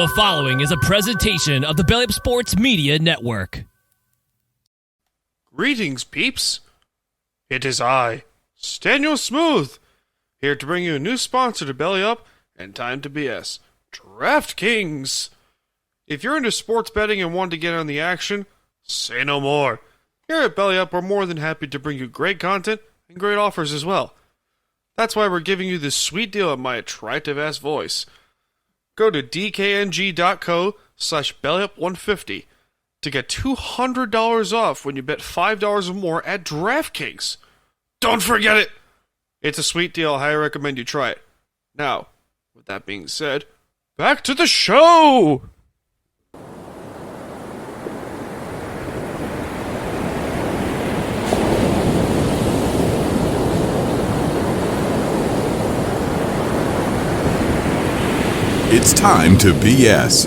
The following is a presentation of the Belly Up Sports Media Network. Greetings, peeps. It is I, Staniel Smooth, here to bring you a new sponsor to Belly Up and Time to BS, DraftKings. If you're into sports betting and want to get on the action, say no more. Here at Belly Up, we're more than happy to bring you great content and great offers as well. That's why we're giving you this sweet deal at my attractive-ass voice. Go to dkng.co/bellyup150 to get $200 off when you bet $5 or more at DraftKings. Don't forget it! It's a sweet deal. I highly recommend you try it. Now, with that being said, back to the show! It's time to BS.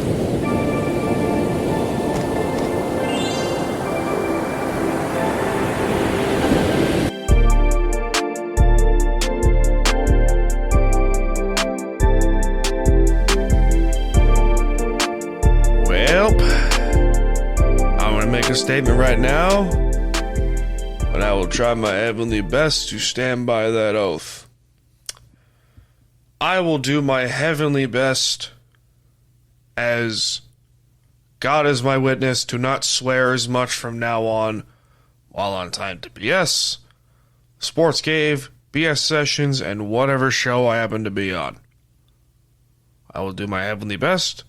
Well, I'm going to make a statement right now, but I will try my heavenly best to stand by that oath. I will do my heavenly best, as God is my witness, to not swear as much from now on while on Time to BS, Sports Cave, BS Sessions, and whatever show I happen to be on. I will do my heavenly best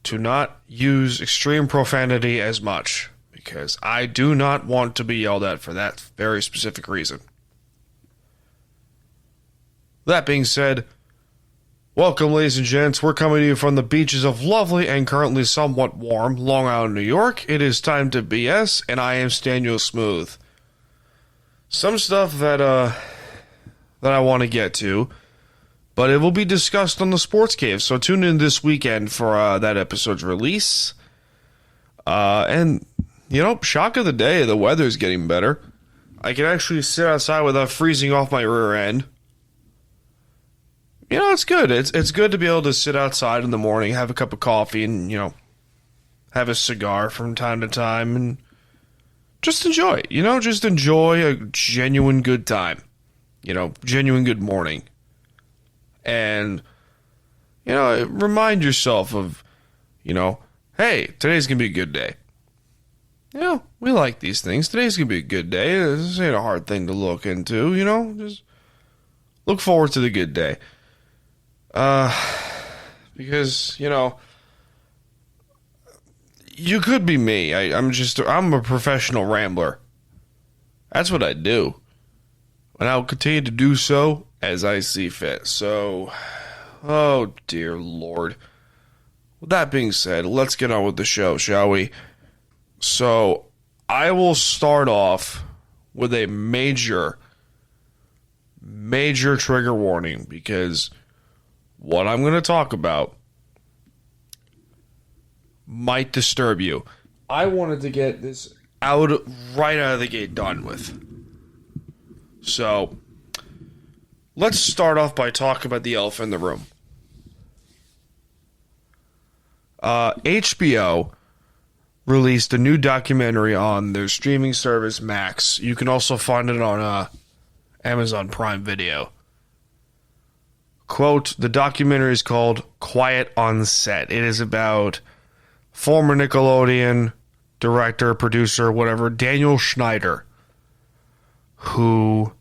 to not use extreme profanity as much, because I do not want to be yelled at for that very specific reason. That being said, welcome, ladies and gents. We're coming to you from the beaches of lovely and currently somewhat warm Long Island, New York. It is Time to BS, and I am Staniel Smooth. Some stuff that I want to get to, but it will be discussed on the Sports Cave, so tune in this weekend for that episode's release. And, you know, shock of the day, the weather's getting better. I can actually sit outside without freezing off my rear end. You know, it's good. It's good to be able to sit outside in the morning, have a cup of coffee, and, you know, have a cigar from time to time, and just enjoy it. You know, just enjoy a genuine good time. You know, genuine good morning. And, you know, remind yourself of, you know, hey, today's going to be a good day. You know, we like these things. Today's going to be a good day. This ain't a hard thing to look into, you know. Just look forward to the good day. Because, you know, you could be me. I'm a professional rambler. That's what I do. And I'll continue to do so as I see fit. So, oh dear Lord. With that being said, let's get on with the show, shall we? So, I will start off with a major trigger warning, because what I'm going to talk about might disturb you. I wanted to get this right out of the gate done with. So, let's start off by talking about the elephant in the room. HBO released a new documentary on their streaming service, Max. You can also find it on Amazon Prime Video. Quote, the documentary is called Quiet on Set. It is about former Nickelodeon director, producer, whatever, Daniel Schneider, who,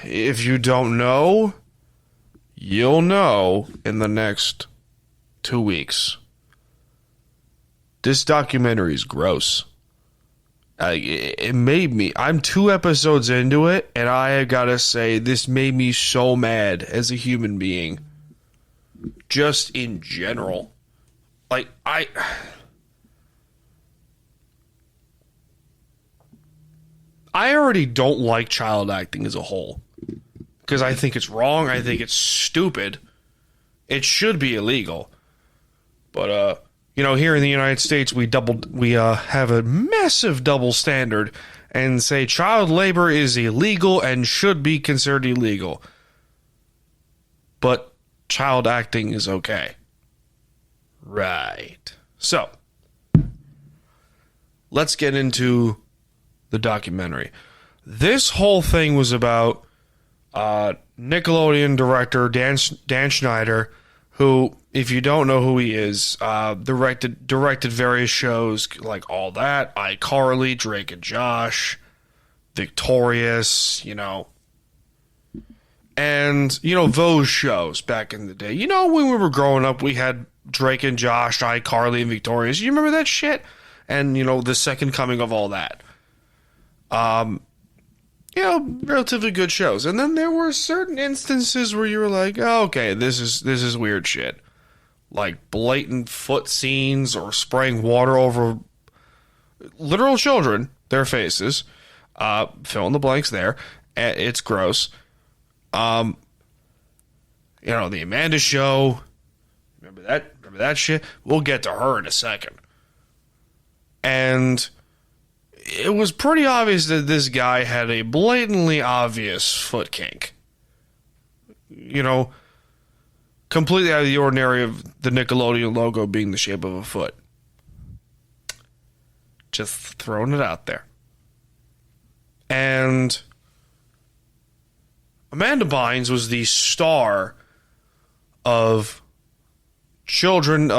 if you don't know, you'll know in the next 2 weeks. This documentary is gross. It made me, I'm 2 episodes into it, and I gotta say, this made me so mad as a human being. Just in general. Like, I already don't like child acting as a whole. Because I think it's wrong, I think it's stupid. It should be illegal. But, you know, here in the United States, we have a massive double standard and say child labor is illegal and should be considered illegal. But child acting is okay. Right. So, let's get into the documentary. This whole thing was about Nickelodeon director Dan Schneider, who, if you don't know who he is, directed various shows like All That, iCarly, Drake and Josh, Victorious, and, those shows back in the day. When we were growing up, we had Drake and Josh, iCarly, and Victorious. You remember that shit? And, the second coming of All That. Relatively good shows. And then there were certain instances where you were like, oh, okay, this is weird shit. Like blatant foot scenes or spraying water over literal children, their faces. Fill in the blanks there. It's gross. The Amanda Show. Remember that shit? We'll get to her in a second. And it was pretty obvious that this guy had a blatantly obvious foot kink. Completely out of the ordinary of the Nickelodeon logo being the shape of a foot. Just throwing it out there. And Amanda Bynes was the star of child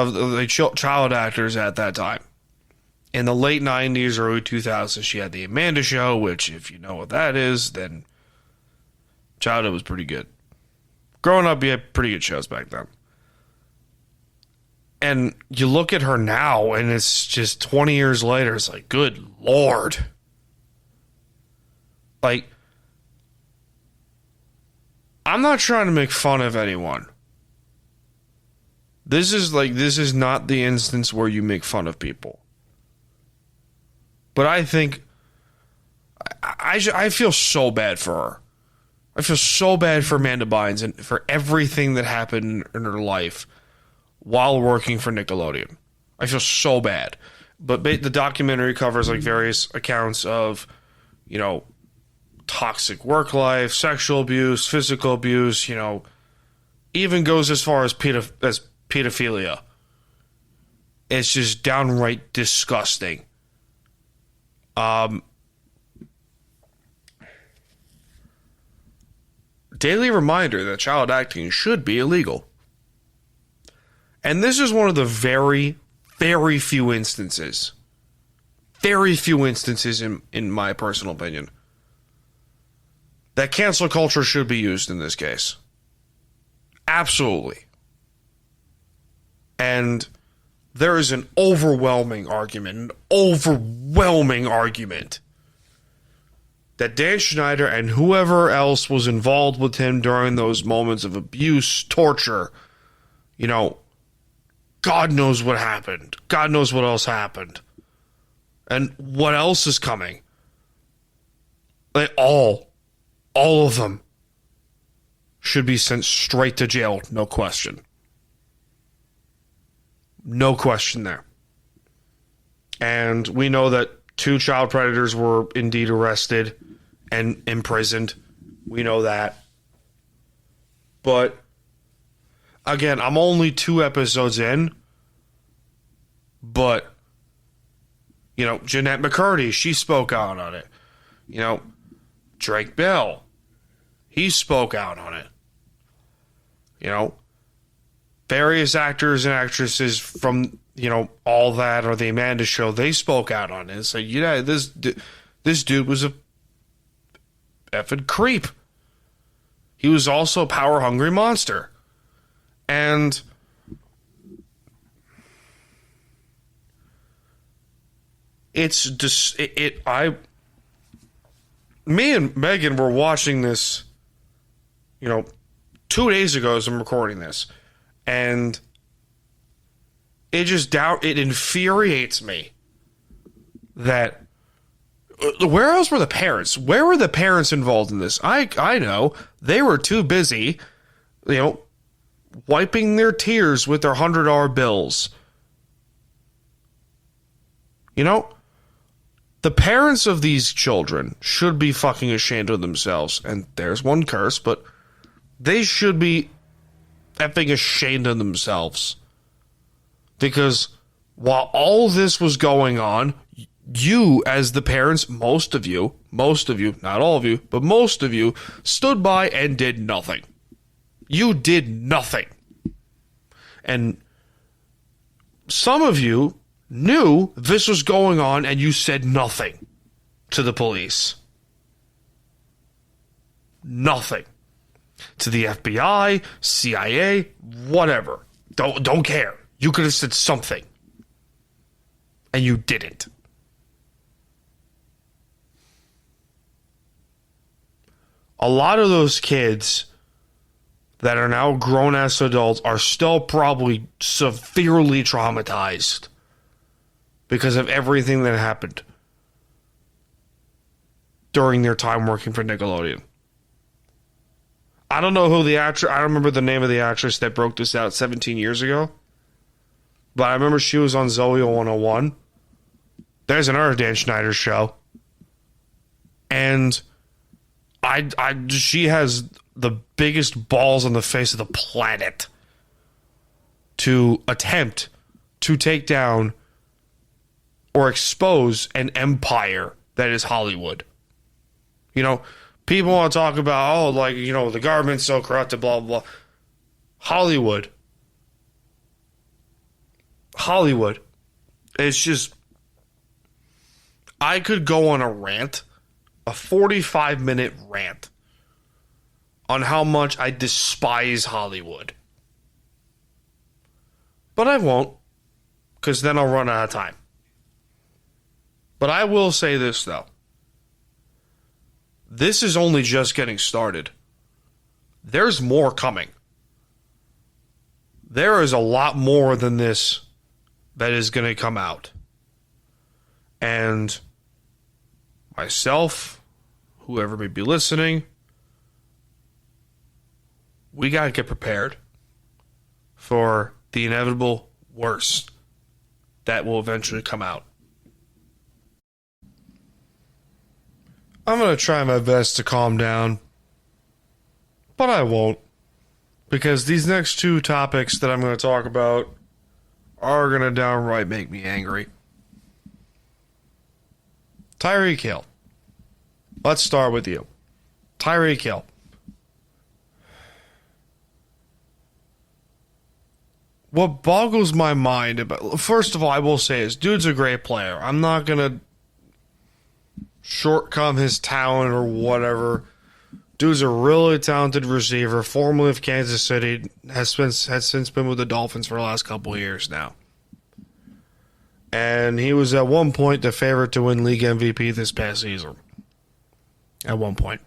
actors at that time. In the late 90s, early 2000s, she had the Amanda Show, which, if you know what that is, then childhood was pretty good. Growing up, you had pretty good shows back then. And you look at her now, and it's just 20 years later, it's like, good Lord. Like, I'm not trying to make fun of anyone. This is not the instance where you make fun of people. But I think I feel so bad for her. I feel so bad for Amanda Bynes and for everything that happened in her life while working for Nickelodeon. I feel so bad. But the documentary covers like various accounts of, toxic work life, sexual abuse, physical abuse, even goes as far as pedophilia. It's just downright disgusting. Daily reminder that child acting should be illegal. And this is one of the very, very few instances in my personal opinion that cancel culture should be used in this case. Absolutely. And there is an overwhelming argument that Dan Schneider and whoever else was involved with him during those moments of abuse, torture, God knows what happened. God knows what else happened. And what else is coming. Like all of them should be sent straight to jail, no question. No question there. And we know that 2 child predators were indeed arrested and imprisoned. We know that. But, again, I'm only 2 episodes in. But, Jeanette McCurdy, she spoke out on it. Drake Bell, he spoke out on it. Various actors and actresses from, All That or the Amanda Show, they spoke out on it and said, this dude was a effing creep. He was also a power-hungry monster. And it's just, me and Megan were watching this, 2 days ago as I'm recording this. And it infuriates me that where else were the parents? Where were the parents involved in this? I know they were too busy, wiping their tears with their $100 bills. The parents of these children should be fucking ashamed of themselves. And there's one curse, but they should be effing ashamed of themselves Because while all this was going on, you as the parents, most of you, not all of you, but most of you, stood by and did nothing. You did nothing. And some of you knew this was going on and you said nothing to the police. Nothing. To the FBI, CIA, whatever. Don't care. You could have said something. And you didn't. A lot of those kids that are now grown-ass adults are still probably severely traumatized because of everything that happened during their time working for Nickelodeon. I don't know who the actress, I don't remember the name of the actress that broke this out 17 years ago, but I remember she was on Zoe 101. There's another Dan Schneider show. And she has the biggest balls on the face of the planet to attempt to take down or expose an empire that is Hollywood. You know, people want to talk about, the government's so corrupt, blah, blah, blah. Hollywood. It's just, I could go on a rant, a 45-minute rant, on how much I despise Hollywood. But I won't, because then I'll run out of time. But I will say this, though. This is only just getting started. There's more coming. There is a lot more than this that is going to come out. And myself, whoever may be listening, we got to get prepared for the inevitable worst that will eventually come out. I'm going to try my best to calm down, but I won't, because these next two topics that I'm going to talk about are going to downright make me angry. Tyreek Hill. Let's start with you. Tyreek Hill. What boggles my mind about, first of all, I will say is, dude's a great player. I'm not going to shortcome his talent or whatever. Dude's a really talented receiver, formerly of Kansas City, has since been with the Dolphins for the last couple of years now. And he was at one point the favorite to win league MVP this past season. At one point.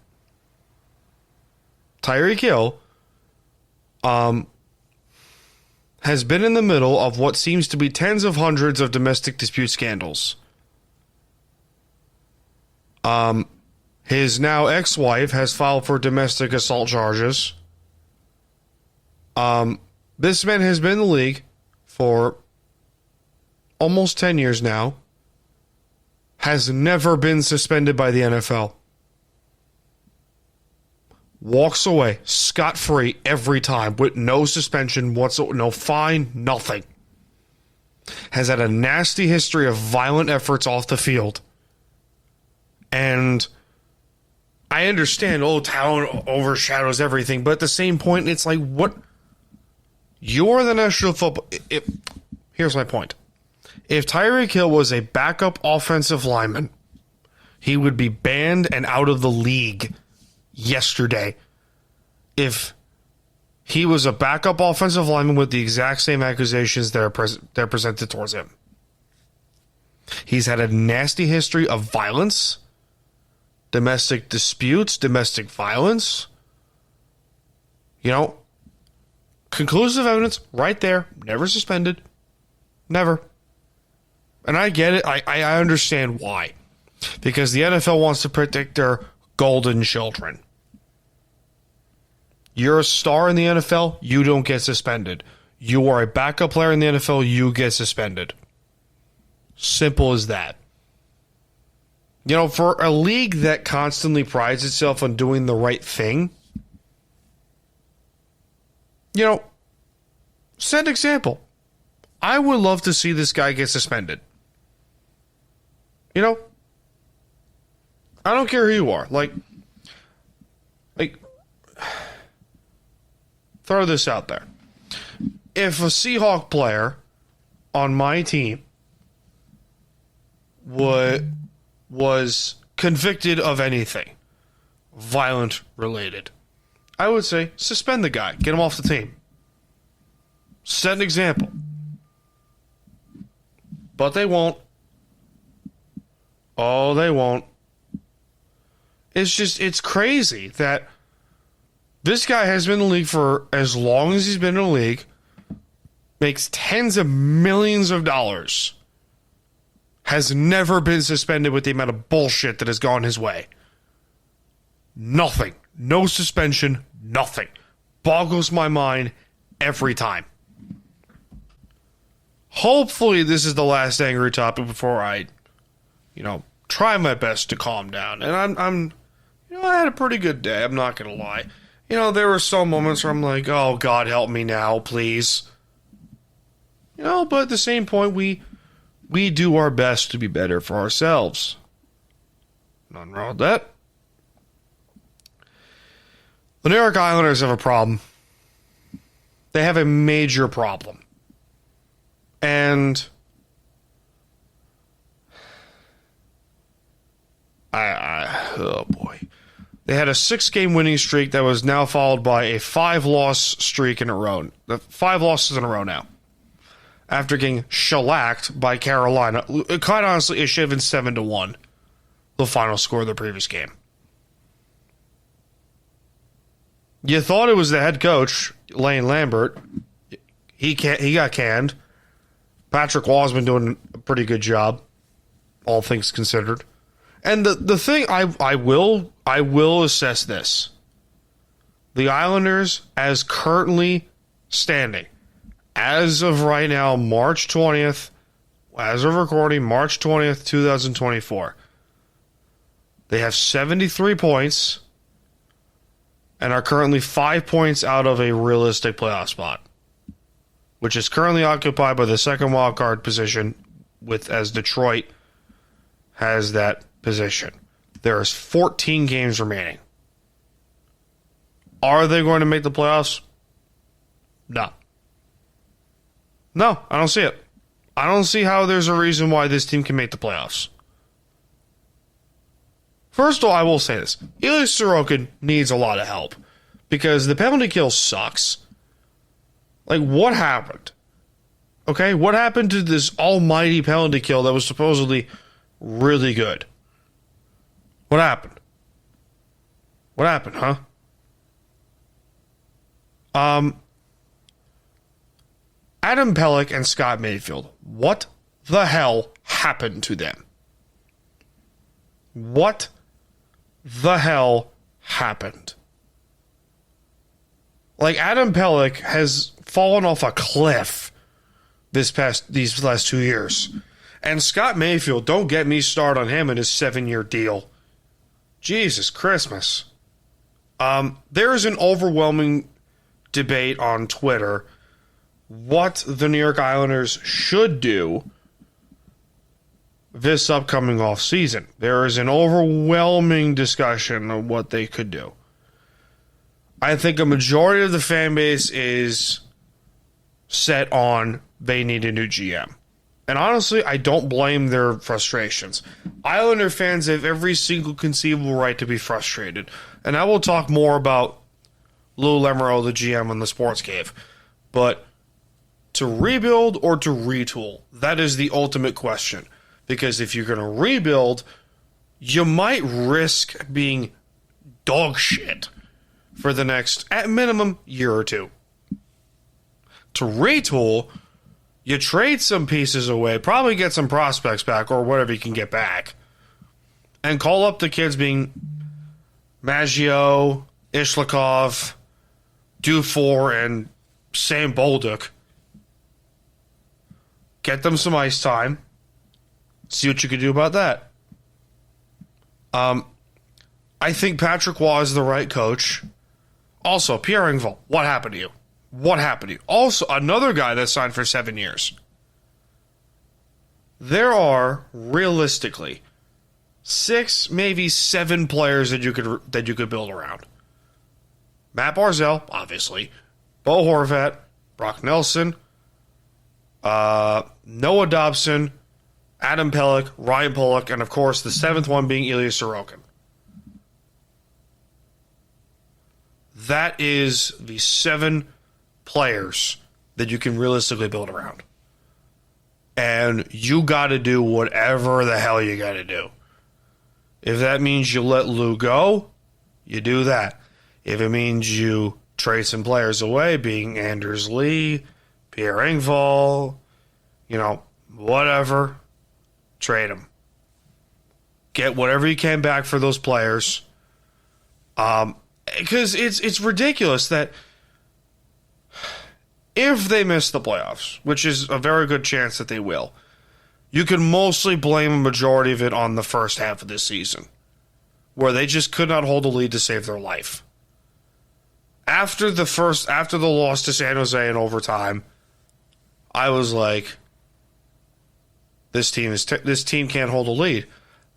Tyreek Hill has been in the middle of what seems to be tens of hundreds of domestic dispute scandals. His now ex-wife has filed for domestic assault charges. This man has been in the league for almost 10 years now. Has never been suspended by the NFL. Walks away scot-free every time with no suspension whatsoever, no fine, nothing. Has had a nasty history of violent efforts off the field. And I understand, talent overshadows everything, but at the same point, it's like, what? You're the National Football... Here's my point. If Tyreek Hill was a backup offensive lineman, he would be banned and out of the league yesterday. If he was a backup offensive lineman with the exact same accusations that are presented towards him. He's had a nasty history of violence, domestic disputes, domestic violence. You know, conclusive evidence right there, never suspended. Never. And I get it. I understand why. Because the NFL wants to protect their golden children. You're a star in the NFL, you don't get suspended. You are a backup player in the NFL, you get suspended. Simple as that. You know, for a league that constantly prides itself on doing the right thing, you know, set an example. I would love to see this guy get suspended. You know? I don't care who you are. Like, throw this out there. If a Seahawk player on my team was convicted of anything violent related, I would say suspend the guy. Get him off the team. Set an example. But they won't. Oh, they won't. It's crazy that this guy has been in the league for as long as he's been in the league, makes tens of millions of dollars, has never been suspended with the amount of bullshit that has gone his way. Nothing. No suspension. Nothing. Boggles my mind every time. Hopefully this is the last angry topic before I, try my best to calm down. And I had a pretty good day. I'm not going to lie. There were some moments where I'm like, oh, God, help me now, please. But at the same point, we do our best to be better for ourselves. Nothing wrong with that. The New York Islanders have a problem. They have a major problem. And oh boy. They had a 6-game winning streak that was now followed by a 5-loss streak in a row. 5 losses in a row now. After getting shellacked by Carolina. Quite honestly, it should have been 7-1. The final score of the previous game. You thought it was the head coach, Lane Lambert. He got canned. Patrick Waugh's been doing a pretty good job, all things considered. And the thing I will assess this. The Islanders, as currently standing, as of right now, March 20th, as of recording, March 20th, 2024, they have 73 points and are currently 5 points out of a realistic playoff spot, which is currently occupied by the second wildcard position, as Detroit has that position. There's 14 games remaining. Are they going to make the playoffs? No. No, I don't see it. I don't see how there's a reason why this team can make the playoffs. First of all, I will say this. Ilya Sorokin needs a lot of help because the penalty kill sucks. Like, what happened? Okay, what happened to this almighty penalty kill that was supposedly really good? What happened? What happened, huh? Adam Pelech and Scott Mayfield. What the hell happened to them? What the hell happened? Like, Adam Pelech has fallen off a cliff these last 2 years. And Scott Mayfield, don't get me started on him and his 7-year deal. Jesus Christmas. There is an overwhelming debate on Twitter what the New York Islanders should do this upcoming offseason. There is an overwhelming discussion of what they could do. I think a majority of the fan base is set on they need a new GM. And honestly, I don't blame their frustrations. Islander fans have every single conceivable right to be frustrated. And I will talk more about Lou Lamoriello, the GM, in the Sports Cave. But to rebuild or to retool, that is the ultimate question. Because if you're going to rebuild, you might risk being dog shit for the next, at minimum, year or two. To retool, you trade some pieces away, probably get some prospects back or whatever you can get back, and call up the kids being Maggio, Ishlikov, Dufour, and Sam Bolduc. Get them some ice time. See what you can do about that. I think Patrick Waugh is the right coach. Also, Pierre Engvall, what happened to you? What happened to you? Also, another guy that signed for 7 years. there are realistically 6, maybe 7 players that you could build around. Matt Barzal, obviously, Bo Horvat, Brock Nelson, Noah Dobson, Adam Pelech, Ryan Pollock, and of course the 7th one being Ilya Sorokin. That is the 7 players that you can realistically build around. And you got to do whatever the hell you got to do. If that means you let Lou go, you do that. If it means you trade some players away, being Anders Lee, Pierre Engvall, whatever, trade them. Get whatever you can back for those players. Because it's ridiculous that if they miss the playoffs, which is a very good chance that they will, you can mostly blame a majority of it on the first half of this season, where they just could not hold a lead to save their life. After the loss to San Jose in overtime, I was like, this team can't hold a lead.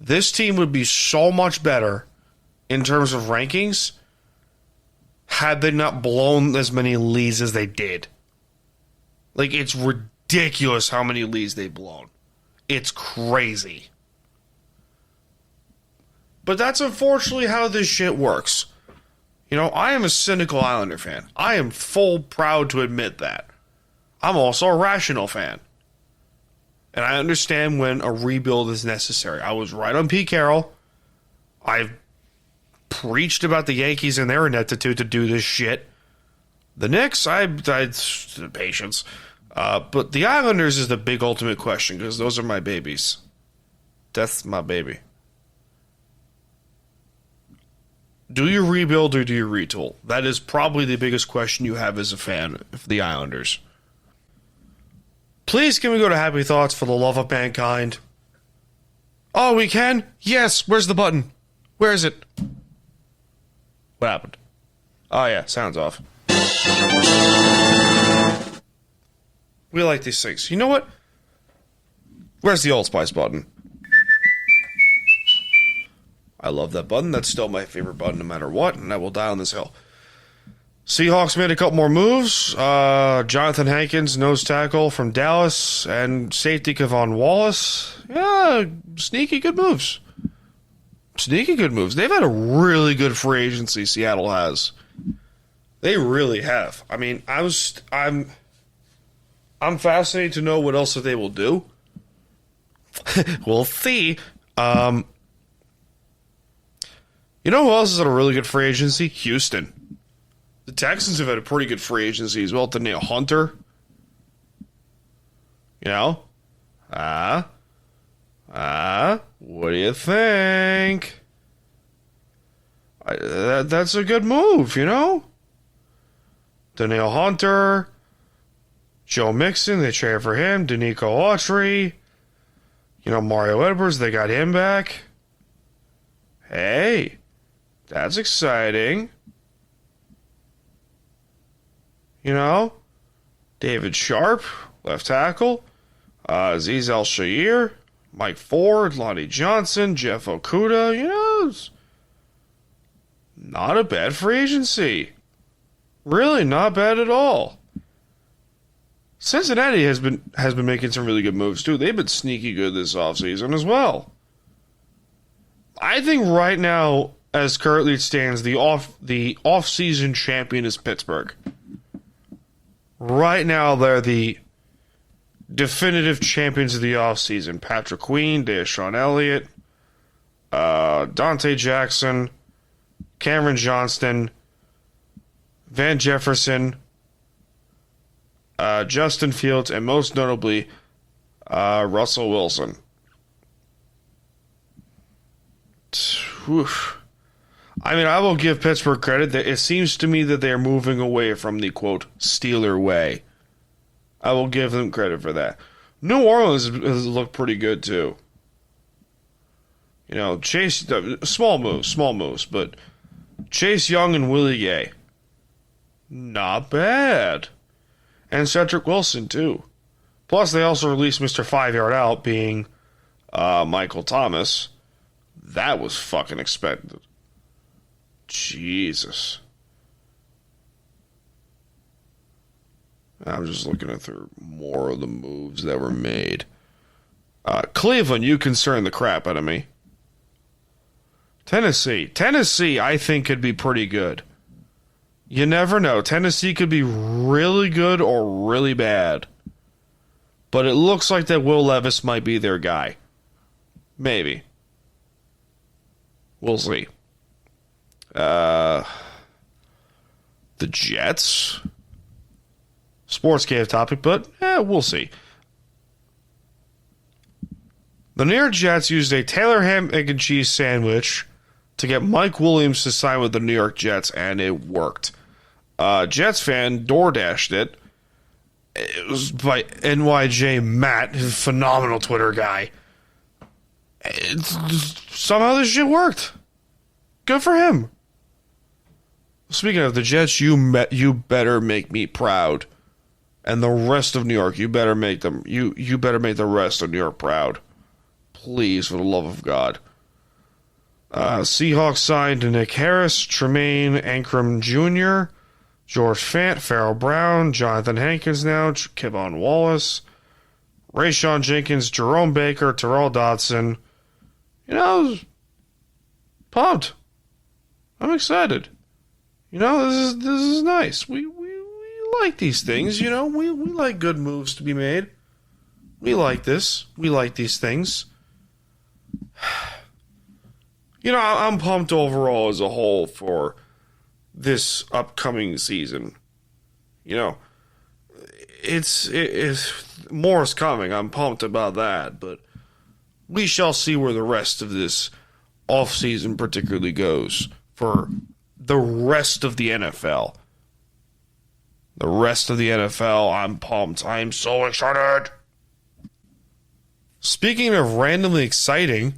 This team would be so much better in terms of rankings had they not blown as many leads as they did. Like, it's ridiculous how many leads they've blown. It's crazy. But that's unfortunately how this shit works. I am a cynical Islander fan. I am full proud to admit that. I'm also a rational fan. And I understand when a rebuild is necessary. I was right on Pete Carroll. I've preached about the Yankees and their ineptitude to do this shit. The Knicks, I patience. But the Islanders is the big ultimate question, because those are my babies. That's my baby. Do you rebuild or do you retool? That is probably the biggest question you have as a fan of the Islanders. Please, can we go to Happy Thoughts for the love of mankind? Oh, we can? Yes. Where's the button? Where is it? What happened? Oh, yeah. Sound's off. We like these things. You know what? Where's the Old Spice button? I love that button. That's still my favorite button no matter what, and I will die on this hill. Seahawks made a couple more moves. Jonathan Hankins, nose tackle from Dallas, and safety Kevon Wallace. Yeah, sneaky good moves. They've had a really good free agency, Seattle has. They really have. I mean, I'm fascinated to know what else that they will do. We'll see. You know who else has had a really good free agency? Houston. The Texans have had a pretty good free agency as well. Daniel Hunter. What do you think? That's a good move, Daniel Hunter. Joe Mixon, they traded for him. Danico Autry. Mario Edwards, they got him back. Hey, that's exciting. David Sharp, left tackle. Azeez Al-Shaair, Mike Ford, Lonnie Johnson, Jeff Okuda. Not a bad free agency. Really not bad at all. Cincinnati has been making some really good moves too. They've been sneaky good this offseason as well. I think right now, as currently it stands, the off-season champion is Pittsburgh. Right now, they're the definitive champions of the offseason. Patrick Queen, Deshaun Elliott, Dante Jackson, Cameron Johnston, Van Jefferson, Justin Fields, and most notably, Russell Wilson. Oof. I mean, I will give Pittsburgh credit. That it seems to me that they are moving away from the, quote, Steeler way. I will give them credit for that. New Orleans has looked pretty good, too. Chase, small moves, but Chase Young and Willie Gay, not bad. And Cedric Wilson, too. Plus, they also released Mr. 5-Yard Out, being Michael Thomas. That was fucking expected. Jesus. I'm just looking at through more of the moves that were made. Cleveland, you concern the crap out of me. Tennessee, I think, could be pretty good. You never know. Tennessee could be really good or really bad. But it looks like that Will Levis might be their guy. Maybe. We'll see. The Jets. Sports cave topic, but we'll see. The New York Jets used a Taylor ham, egg, and cheese sandwich to get Mike Williams to sign with the New York Jets, and it worked. Jets fan DoorDashed it. It was by NYJ Matt, his phenomenal Twitter guy. Somehow this shit worked. Good for him. Speaking of the Jets, you better make me proud. And the rest of New York, you better make them. You better make the rest of New York proud. Please, for the love of God. Seahawks signed Nick Harris, Tremaine Ankrum Jr., George Fant, Farrell Brown, Jonathan Hankins now, Kevon Wallace, Rayshawn Jenkins, Jerome Baker, Terrell Dodson. Pumped. I'm excited. This is nice. We like these things, we like good moves to be made. We like this. We like these things. I'm pumped overall as a whole for this upcoming season. It's more is coming. I'm pumped about that, but we shall see where the rest of this offseason particularly goes for the rest of the NFL. The rest of the NFL, I'm pumped. I'm so excited. Speaking of randomly exciting,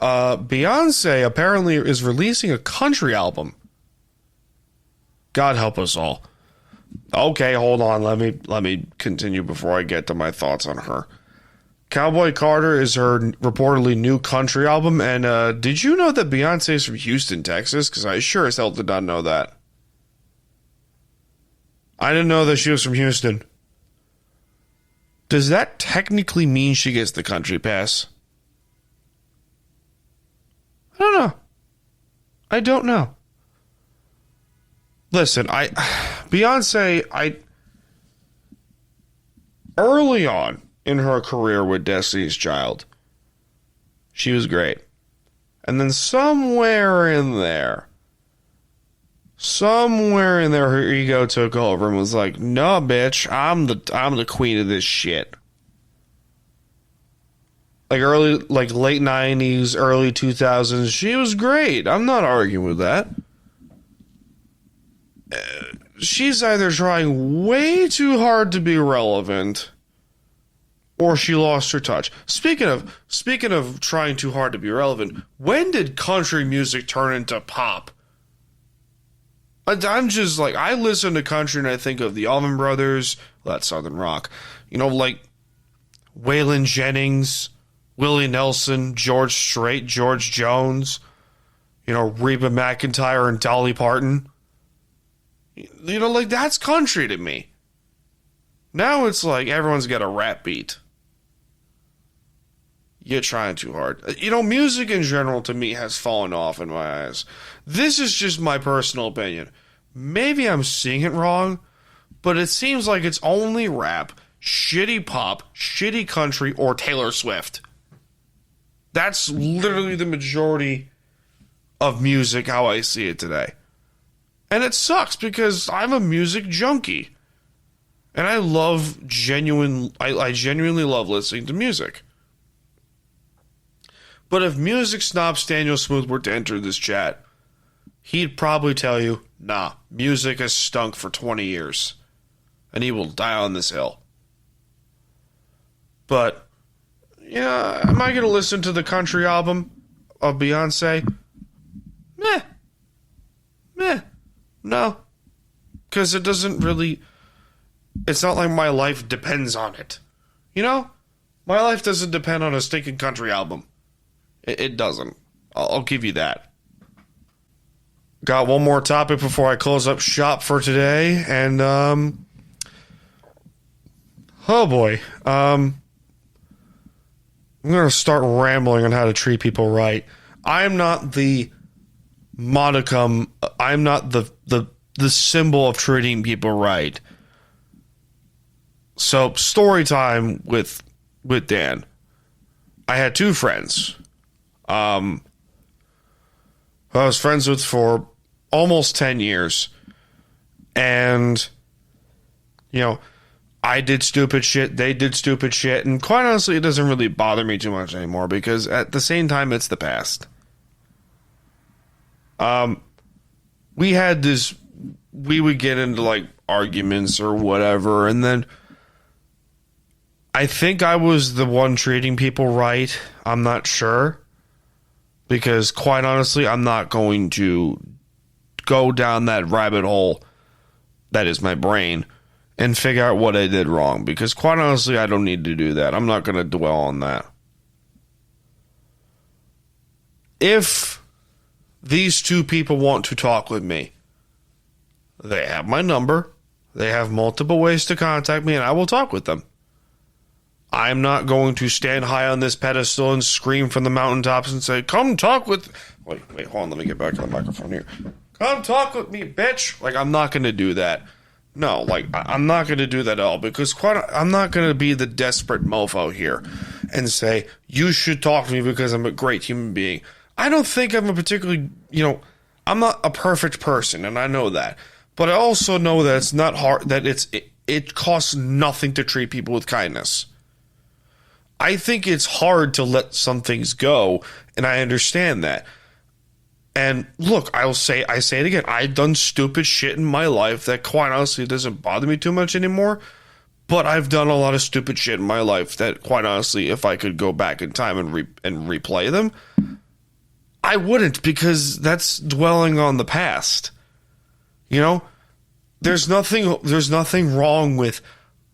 Beyoncé apparently is releasing a country album. God help us all. Okay, hold on. Let me continue before I get to my thoughts on her. Cowboy Carter is her reportedly new country album, and did you know that Beyoncé is from Houston, Texas? Because I sure as hell did not know that. I didn't know that she was from Houston. Does that technically mean she gets the country pass? I don't know. Listen, Beyoncé, early on in her career with Destiny's Child, she was great. And then somewhere in there, her ego took over and was like, "No, bitch, I'm the queen of this shit." Late 90s, early 2000s, she was great. I'm not arguing with that. She's either trying way too hard to be relevant, or she lost her touch. Speaking of trying too hard to be relevant, when did country music turn into pop? I'm just like, I listen to country and I think of the Allman Brothers, that's Southern rock. Like Waylon Jennings, Willie Nelson, George Strait, George Jones, Reba McEntire and Dolly Parton. Like that's country to me. Now it's like everyone's got a rap beat. You're trying too hard. Music in general to me has fallen off in my eyes. This is just my personal opinion. Maybe I'm seeing it wrong, but it seems like it's only rap, shitty pop, shitty country, or Taylor Swift. That's literally the majority of music how I see it today. And it sucks because I'm a music junkie. And I genuinely love listening to music. But if music snob Staniel Smooth were to enter this chat, he'd probably tell you, nah, music has stunk for 20 years. And he will die on this hill. But, am I going to listen to the country album of Beyonce? Meh. No. Because it doesn't really... It's not like my life depends on it. You know, my life doesn't depend on a stinking country album. It doesn't. I'll give you that. Got one more topic before I close up shop for today, and oh boy, I'm gonna start rambling on how to treat people right. I'm not the modicum. I'm not the symbol of treating people right. So, story time with Dan. I had two friends. I was friends with for almost 10 years. And, you know, I did stupid shit, they did stupid shit, and quite honestly, it doesn't really bother me too much anymore because at the same time, it's the past. We would get into like arguments or whatever, and then I think I was the one treating people right. I'm not sure. Because quite honestly, I'm not going to go down that rabbit hole that is my brain and figure out what I did wrong. Because quite honestly, I don't need to do that. I'm not going to dwell on that. If these two people want to talk with me, they have my number. They have multiple ways to contact me, and I will talk with them. I'm not going to stand high on this pedestal and scream from the mountaintops and say, come talk with... Wait, hold on, let me get back to the microphone here. Come talk with me, bitch! Like, I'm not going to do that. No, like, I'm not going to do that at all, because I'm not going to be the desperate mofo here and say, you should talk to me because I'm a great human being. I don't think I'm a particularly, I'm not a perfect person, and I know that. But I also know that it's not hard, that it costs nothing to treat people with kindness. I think it's hard to let some things go, and I understand that. And look, I say it again. I've done stupid shit in my life that quite honestly doesn't bother me too much anymore. But I've done a lot of stupid shit in my life that quite honestly, if I could go back in time and replay them, I wouldn't, because that's dwelling on the past. There's nothing wrong with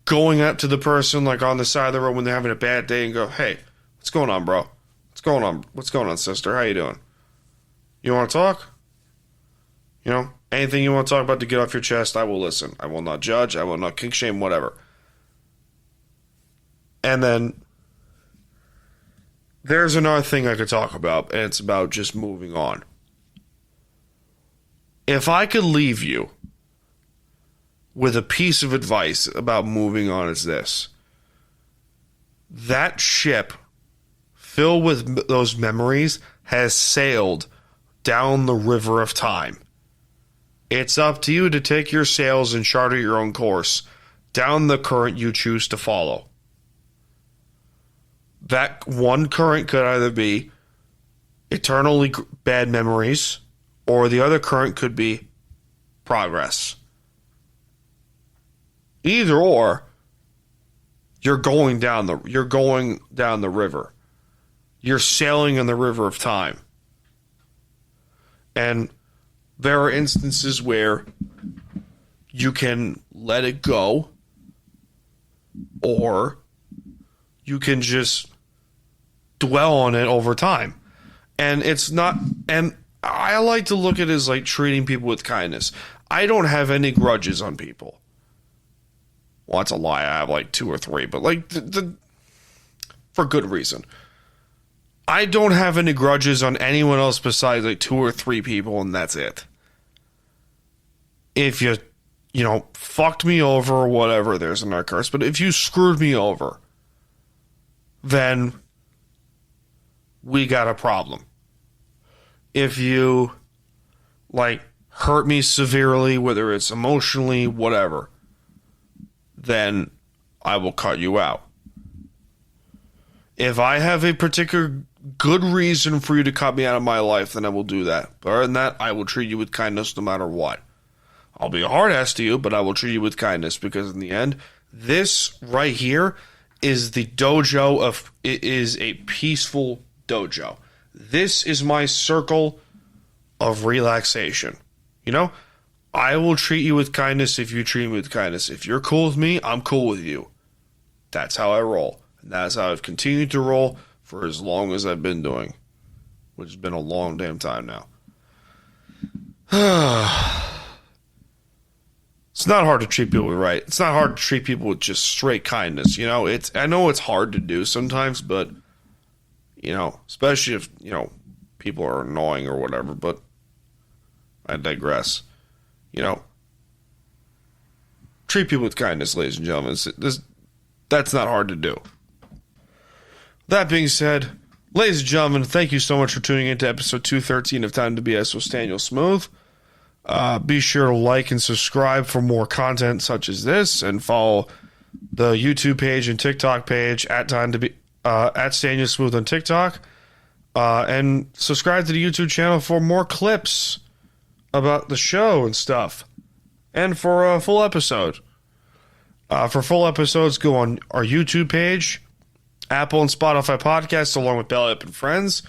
going up to the person like on the side of the road when they're having a bad day and go, hey, what's going on, bro? What's going on? What's going on, sister? How you doing? You want to talk? Anything you want to talk about to get off your chest, I will listen. I will not judge. I will not kink shame, whatever. And then there's another thing I could talk about, and it's about just moving on. If I could leave you with a piece of advice about moving on, it's this. That ship filled with those memories has sailed down the river of time. It's up to you to take your sails and charter your own course down the current you choose to follow. That one current could either be eternally bad memories, or the other current could be progress. Either or, you're going down the river. You're sailing in the river of time. And there are instances where you can let it go, or you can just dwell on it over time. And I like to look at it as like treating people with kindness. I don't have any grudges on people. Well, that's a lie. I have like 2 or 3, but like for good reason. I don't have any grudges on anyone else besides like 2 or 3 people, and that's it. If you fucked me over or whatever, there's another curse. But if you screwed me over, then we got a problem. If you hurt me severely, whether it's emotionally, whatever, then I will cut you out. If I have a particular good reason for you to cut me out of my life, then I will do that. But other than that, I will treat you with kindness no matter what. I'll be a hard ass to you, but I will treat you with kindness, because in the end, this right here is the dojo of, it is a peaceful dojo. This is my circle of relaxation. I will treat you with kindness if you treat me with kindness. If you're cool with me, I'm cool with you. that's how I roll. And that's how I've continued to roll for as long as I've been doing, which has been a long damn time now. It's not hard to treat people right. It's not hard to treat people with just straight kindness. You know, I know it's hard to do sometimes, but, you know, especially if, you know, people are annoying or whatever, but I digress. You know, treat people with kindness, ladies and gentlemen. That's not hard to do. That being said, ladies and gentlemen, thank you so much for tuning in to episode 213 of Time to BS with Staniel Smooth. Be sure to like and subscribe for more content such as this, and follow the YouTube page and TikTok page at Staniel Smooth on TikTok, and subscribe to the YouTube channel for more clips about the show and stuff, and for a full episode. For full episodes, go on our YouTube page, Apple and Spotify podcasts, along with Belly Up and Friends.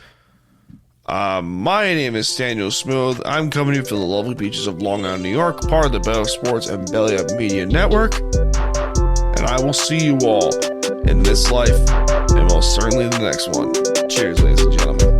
My name is Staniel Smooth. I'm coming to you from the lovely beaches of Long Island, New York, part of the Belly Up Sports and Belly Up Media Network. And I will see you all in this life, and most certainly the next one. Cheers, ladies and gentlemen.